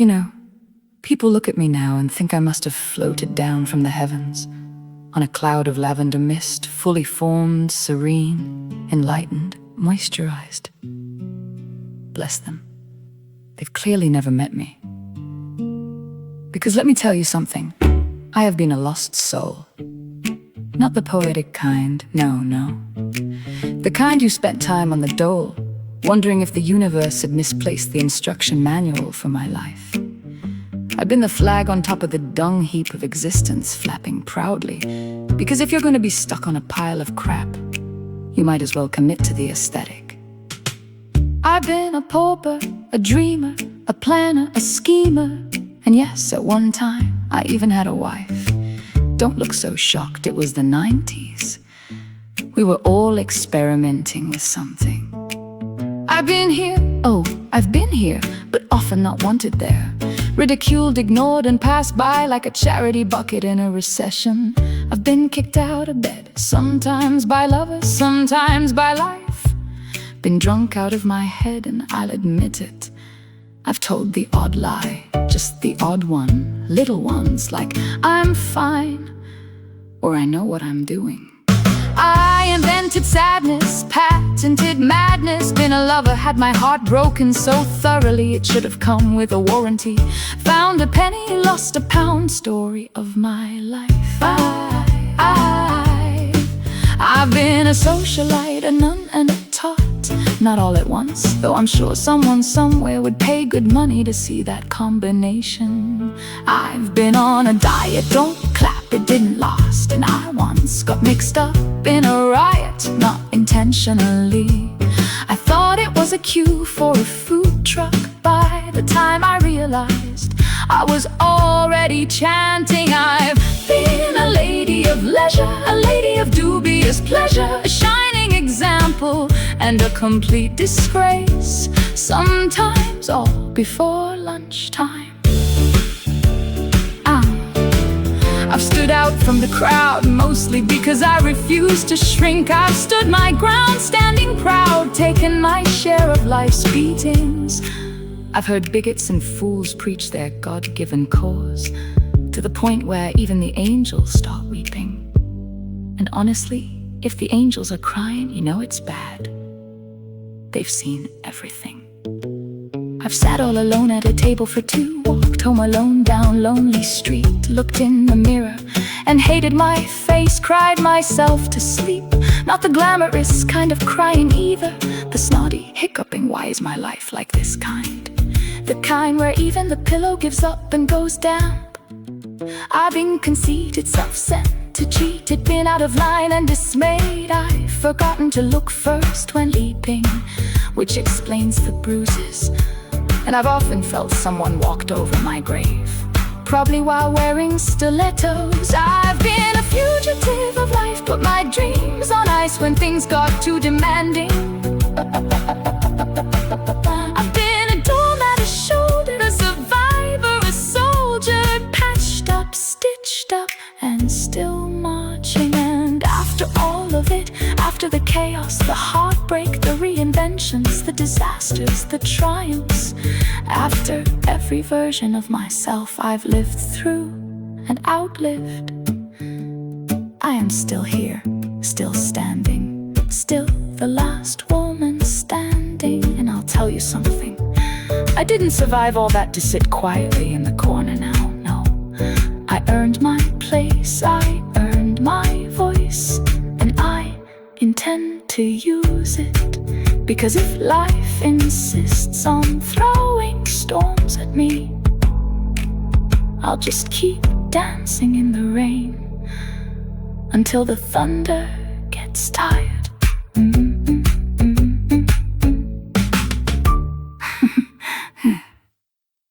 You know, people look at me now and think I must have floated down from the heavens on a cloud of lavender mist, fully formed, serene, enlightened, moisturized. Bless them. They've clearly never met me. Because let me tell you something, I have been a lost soul. Not the poetic kind, no. The kind who spent time on the dole, wondering if the universe had misplaced the instruction manual for my life. I've been the flag on top of the dung heap of existence, flapping proudly, because if you're going to be stuck on a pile of crap, you might as well commit to the aesthetic. I've been a pauper, a dreamer, a planner, a schemer, and yes, at one time, I even had a wife. Don't look so shocked, it was the 90s. We were all experimenting with something. I've been here, but often not wanted there. Ridiculed, ignored, and passed by like a charity bucket in a recession. I've been kicked out of bed, sometimes by lovers, sometimes by life. Been drunk out of my head, and I'll admit it. I've told the odd lie, just the odd one. Little ones like, I'm fine, or I know what I'm doing. I invented sadness, patented madness. Been a lover, had my heart broken so thoroughly it should have come with a warranty. Found a penny, lost a pound, story of my life. I've been a socialite, a nun and a tot. Not all at once, though I'm sure someone somewhere would pay good money to see that combination. I've been on a diet, don't clap, it didn't last. And I once got mixed up in a riot, not intentionally. I thought it was a cue for a food truck. By the time I realized, I was already chanting. I've been a lady of leisure, a lady of dubious pleasure, a shining example and a complete disgrace. Sometimes all before lunchtime. I've stood out from the crowd, mostly because I refuse to shrink. I've stood my ground, standing proud, taken my share of life's beatings. I've heard bigots and fools preach their God-given cause, to the point where even the angels start weeping. And honestly, if the angels are crying, you know it's bad. They've seen everything. I've sat all alone at a table for two, walked home alone down lonely street, looked in the mirror and hated my face, cried myself to sleep. Not the glamorous kind of crying either, the snotty, hiccuping, why is my life like this kind? The kind where even the pillow gives up and goes down. I've been conceited, self-centered, cheated, been out of line and dismayed. I've forgotten to look first when leaping, which explains the bruises. And I've often felt someone walked over my grave, probably while wearing stilettos. I've been a fugitive of life, put my dreams on ice when things got too demanding. I've been a doormat, a shoulder, a survivor, a soldier, patched up, stitched up, and still marching. And after all of it, after the chaos, the heartbreak, the reinventions, the disasters, the triumphs, after every version of myself I've lived through and outlived, I am still here, still standing, still the last woman standing. And I'll tell you something, I didn't survive all that to sit quietly in the corner now, no. I earned my place, I earned my voice, and I intend to use it. Because if life insists on throwing storms at me, I'll just keep dancing in the rain until the thunder gets tired.